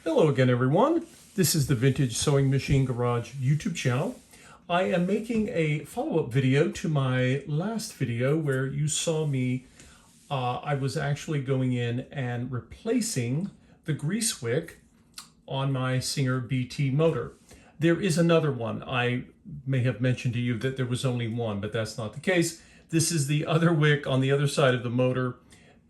Hello again, everyone. This is the Vintage Sewing Machine Garage YouTube channel. I am making a follow-up video to my last video where you saw me. I was actually going in and replacing the grease wick on my Singer BT motor. There is another one. I may have mentioned to you that there was only one, but that's not the case. This is the other wick on the other side of the motor.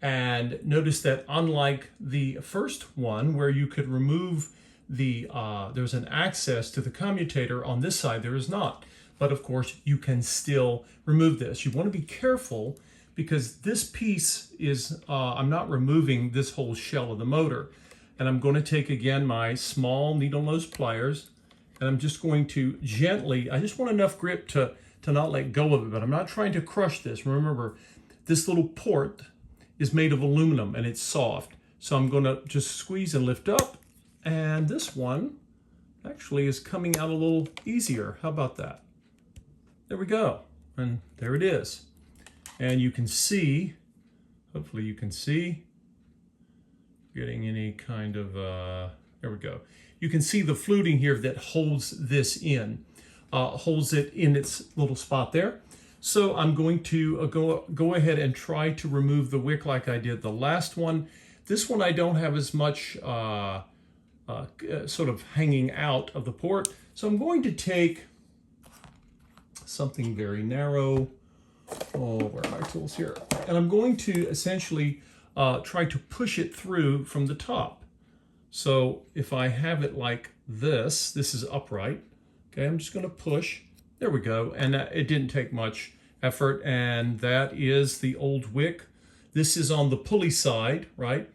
And notice that unlike the first one where you could remove the, there's an access to the commutator, on this side there is not. But of course you can still remove this. You want to be careful because this piece is, I'm not removing this whole shell of the motor. And I'm going to take again my small needle nose pliers and I'm just going to gently, I just want enough grip to not let go of it, but I'm not trying to crush this. Remember, this little port is made of aluminum and it's soft. So I'm going to just squeeze and lift up, and this one actually is coming out a little easier. How about that? There we go. And there it is. And you can see, hopefully you can see, getting any kind of, there we go. You can see the fluting here that holds this in, holds it in its little spot there. So I'm going to go ahead and try to remove the wick like I did the last one. This one I don't have as much sort of hanging out of the port. So I'm going to take something very narrow. Oh, where are my tools here? And I'm going to essentially try to push it through from the top. So if I have it like this is upright. Okay, I'm just going to push. There we go, and it didn't take much effort, and that is the old wick. This is on the pulley side, right?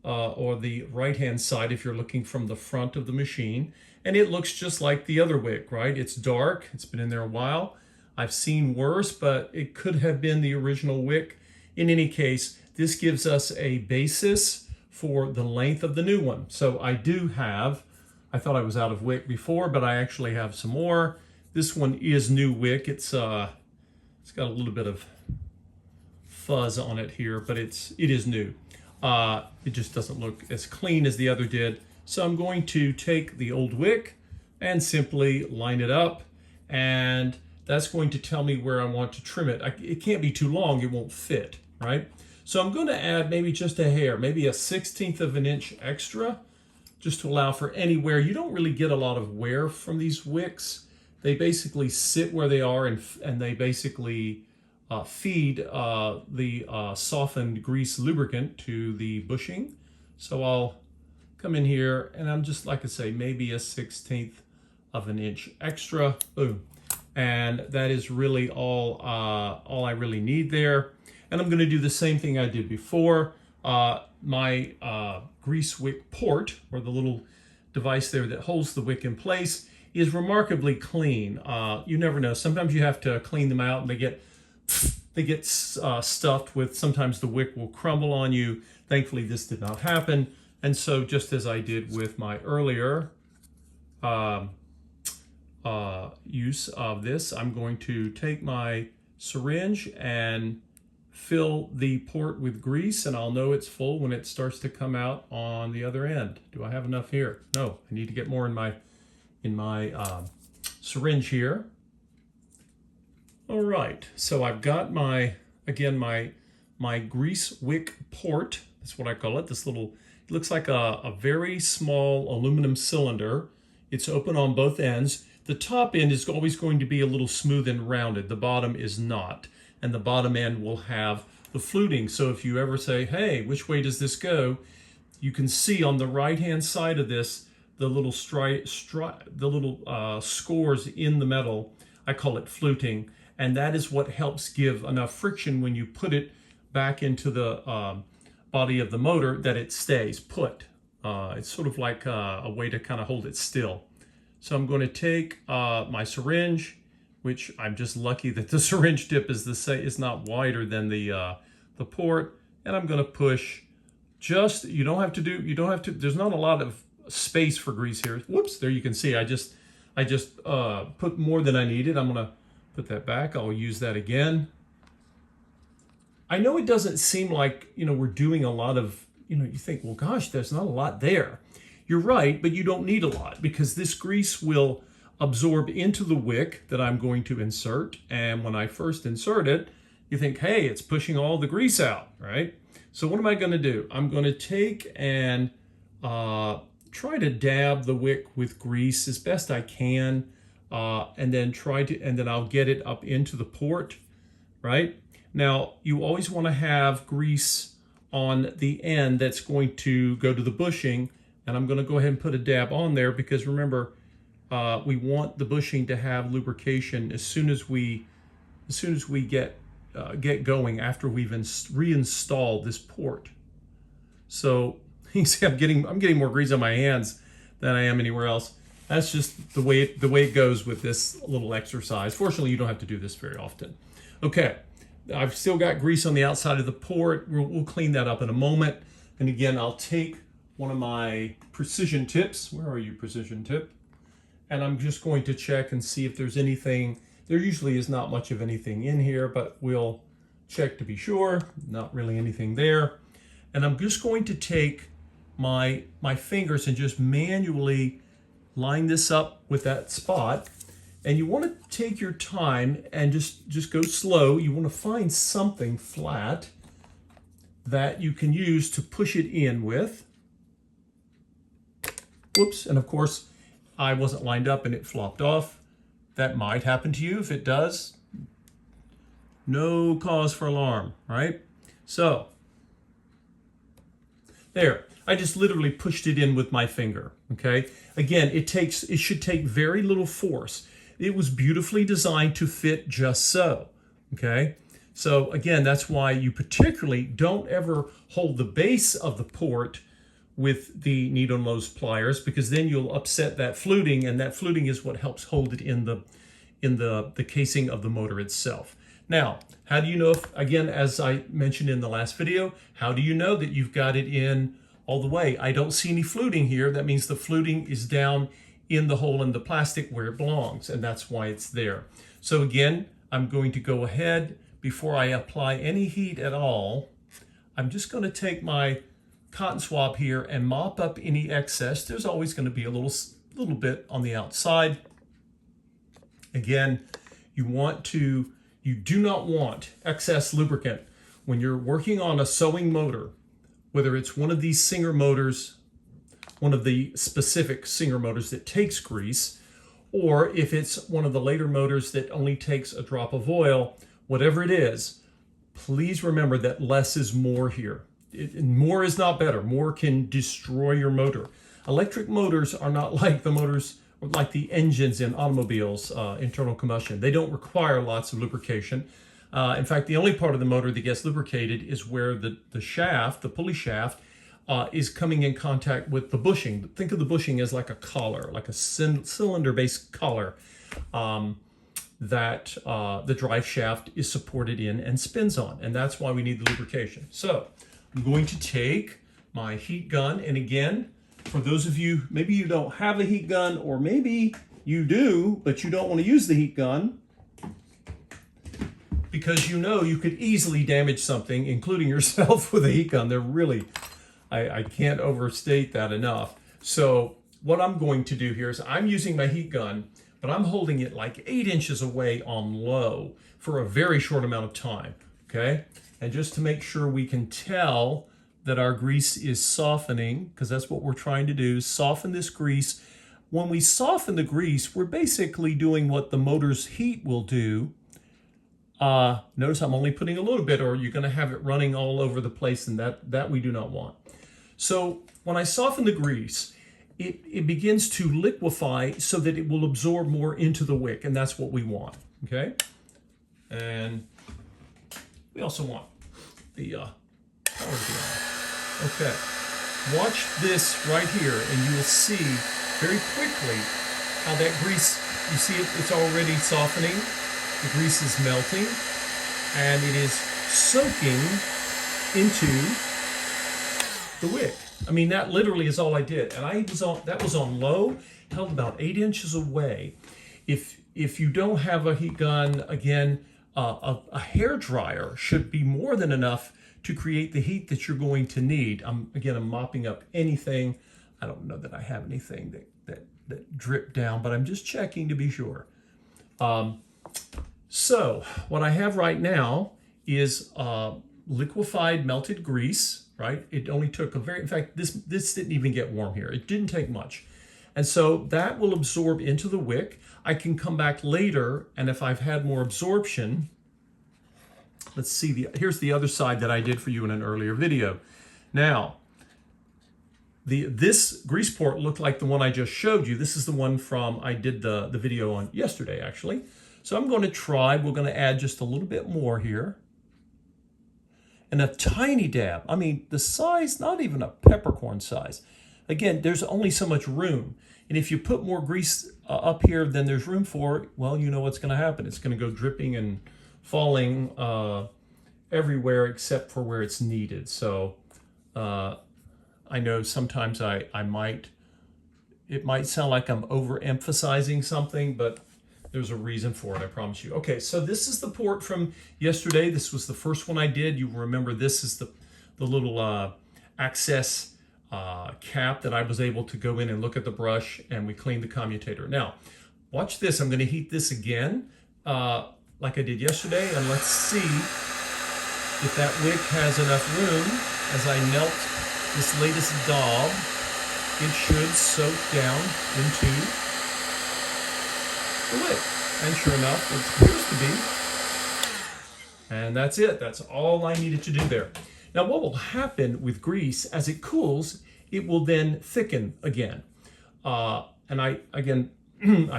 Or the right-hand side if you're looking from the front of the machine. And it looks just like the other wick, right? It's dark, it's been in there a while. I've seen worse, but it could have been the original wick. In any case, this gives us a basis for the length of the new one. So I do have, I thought I was out of wick before, but I actually have some more. This one is new wick. It's got a little bit of fuzz on it here, but it is new. It just doesn't look as clean as the other did. So I'm going to take the old wick and simply line it up, and that's going to tell me where I want to trim it. It can't be too long, it won't fit, right? So I'm going to add maybe just a hair, maybe a 1/16 of an inch extra, just to allow for any wear. You don't really get a lot of wear from these wicks. They basically sit where they are, and they basically feed the softened grease lubricant to the bushing. So I'll come in here, and I'm just, like I say, maybe a 1/16 of an inch extra. Boom. And that is really all I really need there. And I'm going to do the same thing I did before. My grease wick port, or the little device there that holds the wick in place, is remarkably clean. You never know. Sometimes you have to clean them out, and they get stuffed with. Sometimes the wick will crumble on you. Thankfully, this did not happen. And so, just as I did with my earlier use of this, I'm going to take my syringe and fill the port with grease, and I'll know it's full when it starts to come out on the other end. Do I have enough here? No, I need to get more in my syringe here. All right, so I've got my grease wick port. That's what I call it. This little, it looks like a very small aluminum cylinder. It's open on both ends. The top end is always going to be a little smooth and rounded. The bottom is not. And the bottom end will have the fluting. So if you ever say, hey, which way does this go? You can see on the right-hand side of this, the little scores in the metal. I call it fluting. And that is what helps give enough friction when you put it back into the body of the motor that it stays put. It's sort of like a way to kind of hold it still. So I'm going to take my syringe, which I'm just lucky that the syringe tip is not wider than the port, and I'm going to push. Just you don't have to. There's not a lot of space for grease here. Whoops! There you can see. I just put more than I needed. I'm going to put that back. I'll use that again. I know it doesn't seem like we're doing a lot of. You think, well, gosh, there's not a lot there. you're right, but you don't need a lot because this grease will absorb into the wick that I'm going to insert. And when I first insert it, you think, hey, it's pushing all the grease out, right? So what am I going to do? I'm going to take and try to dab the wick with grease as best I can, and then I'll get it up into the port, right? Now, you always want to have grease on the end that's going to go to the bushing, and I'm going to go ahead and put a dab on there because remember, we want the bushing to have lubrication as soon as we get going after we've reinstalled this port. So you can see I'm getting more grease on my hands than I am anywhere else. That's just the way it goes with this little exercise. Fortunately, you don't have to do this very often. Okay, I've still got grease on the outside of the port. We'll clean that up in a moment. And again, I'll take one of my precision tips. Where are you, precision tip? And I'm just going to check and see if there's anything. There usually is not much of anything in here, but we'll check to be sure. Not really anything there. And I'm just going to take my fingers and just manually line this up with that spot. And you want to take your time and just go slow. You want to find something flat that you can use to push it in with. Whoops, and of course, I wasn't lined up and it flopped off. That might happen to you. If it does, no cause for alarm, right? So, there. I just literally pushed it in with my finger, okay? Again, it should take very little force. It was beautifully designed to fit just so, okay? So again, that's why you particularly don't ever hold the base of the port with the needle nose pliers because then you'll upset that fluting, and that fluting is what helps hold it in the casing of the motor itself. Now, how do you know if, again, as I mentioned in the last video, how do you know that you've got it in all the way? I don't see any fluting here. That means the fluting is down in the hole in the plastic where it belongs, and that's why it's there. So again, I'm going to go ahead, before I apply any heat at all, I'm just going to take my cotton swab here and mop up any excess. There's always going to be a little bit on the outside. Again, you do not want excess lubricant when you're working on a sewing motor, whether it's one of these Singer motors, one of the specific Singer motors that takes grease, or if it's one of the later motors that only takes a drop of oil, whatever it is, please remember that less is more here. More is not better. More can destroy your motor. Electric motors are not like the motors, like the engines in automobiles, internal combustion. They don't require lots of lubrication. In fact, the only part of the motor that gets lubricated is where the shaft, the pulley shaft, is coming in contact with the bushing. Think of the bushing as like a collar, like a cylinder-based collar that the drive shaft is supported in and spins on. And that's why we need the lubrication. So I'm going to take my heat gun. And again, for those of you, maybe you don't have a heat gun, or maybe you do, but you don't want to use the heat gun, because you know you could easily damage something, including yourself, with a heat gun. They're really, I can't overstate that enough. So what I'm going to do here is I'm using my heat gun, but I'm holding it like 8 inches away on low for a very short amount of time, okay? And just to make sure we can tell that our grease is softening, because that's what we're trying to do, soften this grease. When we soften the grease, we're basically doing what the motor's heat will do. Notice I'm only putting a little bit, or you're going to have it running all over the place, and that we do not want. So when I soften the grease, it begins to liquefy so that it will absorb more into the wick, and that's what we want, okay? And we also want the power to be on. Okay, watch this right here, and you will see very quickly how that grease, you see it's already softening. The grease is melting, and it is soaking into the wick. I mean, that literally is all I did. And that was on low, held about 8 inches away. If you don't have a heat gun, again, a hair dryer should be more than enough to create the heat that you're going to need. I'm mopping up anything, I don't know that I have anything that dripped down, but I'm just checking to be sure. So what I have right now is liquefied melted grease, right? It only took in fact, this didn't even get warm here. It didn't take much. And so that will absorb into the wick. I can come back later, and if I've had more absorption, let's see, here's the other side that I did for you in an earlier video. Now, this grease port looked like the one I just showed you. This is the one I did the video on yesterday, actually. So I'm going to try, we're going to add just a little bit more here. And a tiny dab, I mean, the size, not even a peppercorn size. Again, there's only so much room. And if you put more grease up here than there's room for, well, you know what's going to happen. It's going to go dripping and falling everywhere except for where it's needed. So I know sometimes it might sound like I'm overemphasizing something, but there's a reason for it, I promise you. Okay, so this is the port from yesterday. This was the first one I did. You remember this is the little access cap that I was able to go in and look at the brush, and we cleaned the commutator. Now, watch this. I'm going to heat this again like I did yesterday, and let's see if that wick has enough room. As I melt this latest daub, it should soak down into the wick. And sure enough, it appears to be. And that's it. That's all I needed to do there. Now, what will happen with grease, as it cools, it will then thicken again. And I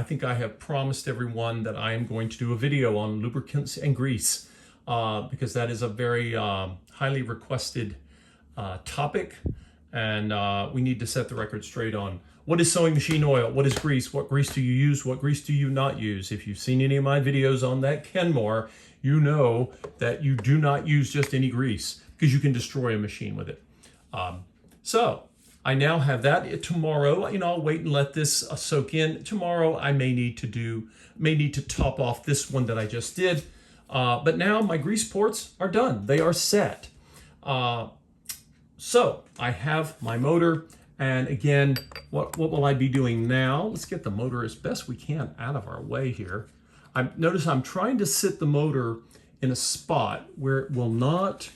think I have promised everyone that I am going to do a video on lubricants and grease because that is a very highly requested topic, and we need to set the record straight on what is sewing machine oil, what is grease, what grease do you use, what grease do you not use. If you've seen any of my videos on that Kenmore, you know that you do not use just any grease because you can destroy a machine with it. So I now have that. Tomorrow, I'll wait and let this soak in. Tomorrow I may need to top off this one that I just did. But now my grease ports are done. They are set. So I have my motor, and again, what will I be doing now? Let's get the motor as best we can out of our way here. Notice I'm trying to sit the motor in a spot where it will not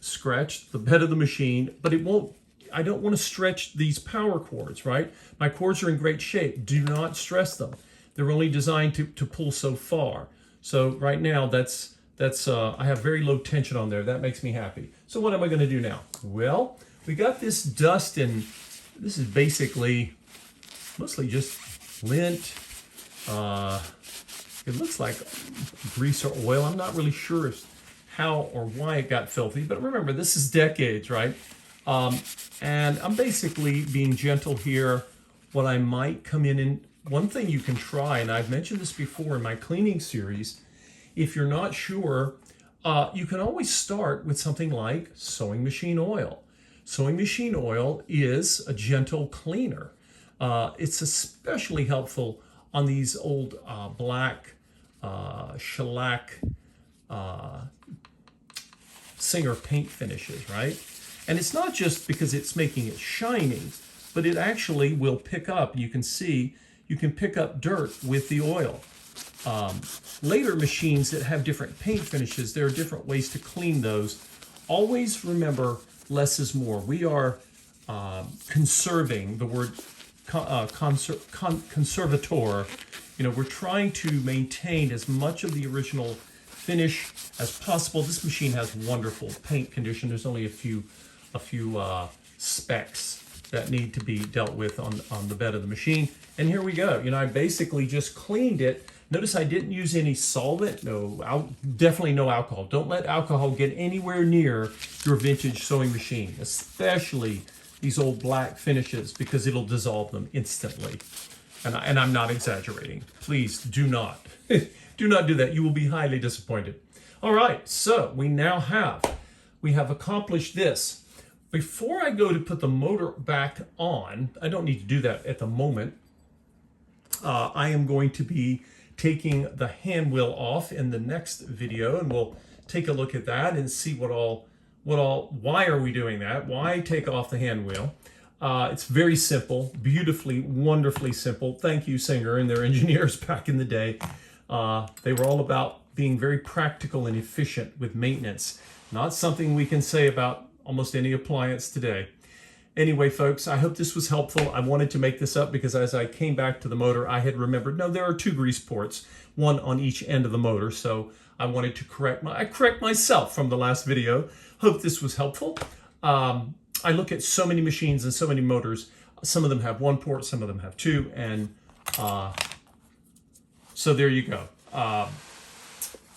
scratch the bed of the machine, but it won't. I don't want to stretch these power cords, right? My cords are in great shape. Do not stress them. They're only designed to pull so far. So right now, that's I have very low tension on there. That makes me happy. So what am I going to do now? Well, we got this dust, and this is basically mostly just lint. It looks like grease or oil. I'm not really sure how or why it got filthy, but remember, this is decades, right? And I'm basically being gentle here. What I might come in and one thing you can try, and I've mentioned this before in my cleaning series, if you're not sure, you can always start with something like sewing machine oil. Sewing machine oil is a gentle cleaner. It's especially helpful on these old black shellac Singer paint finishes, right? And it's not just because it's making it shiny, but it actually will pick up. You can see, you can pick up dirt with the oil. Later machines that have different paint finishes, there are different ways to clean those. Always remember, less is more. We are conserving, the word conservator. We're trying to maintain as much of the original finish as possible. This machine has wonderful paint condition. There's only a few specks that need to be dealt with on the bed of the machine. And here we go. I basically just cleaned it. Notice I didn't use any solvent. Definitely no alcohol. Don't let alcohol get anywhere near your vintage sewing machine, especially these old black finishes, because it'll dissolve them instantly. And I'm not exaggerating. Please do not. Do not do that. You will be highly disappointed. All right, so we have accomplished this. Before I go to put the motor back on, I don't need to do that at the moment. I am going to be taking the hand wheel off in the next video, and we'll take a look at that and see why are we doing that? Why take off the hand wheel? It's very simple, beautifully, wonderfully simple. Thank you, Singer and their engineers back in the day. They were all about being very practical and efficient with maintenance. Not something we can say about almost any appliance today. Anyway, folks, I hope this was helpful. I wanted to make this up because as I came back to the motor, I had remembered, no, there are 2 grease ports, one on each end of the motor. So I wanted to correct myself from the last video. Hope this was helpful. I look at so many machines and so many motors. Some of them have 1 port, some of them have 2, and so there you go.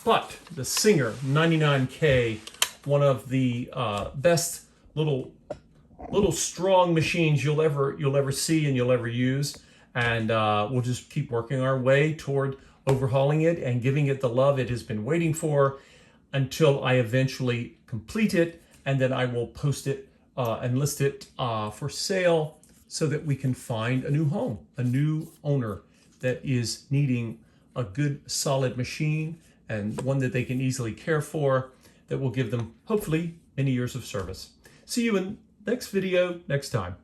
But the Singer 99K, one of the best little strong machines you'll ever see and you'll ever use, and we'll just keep working our way toward overhauling it and giving it the love it has been waiting for until I eventually complete it, and then I will post it and list it for sale so that we can find a new home, a new owner that is needing a good solid machine and one that they can easily care for, that will give them hopefully many years of service. See you in next video next time.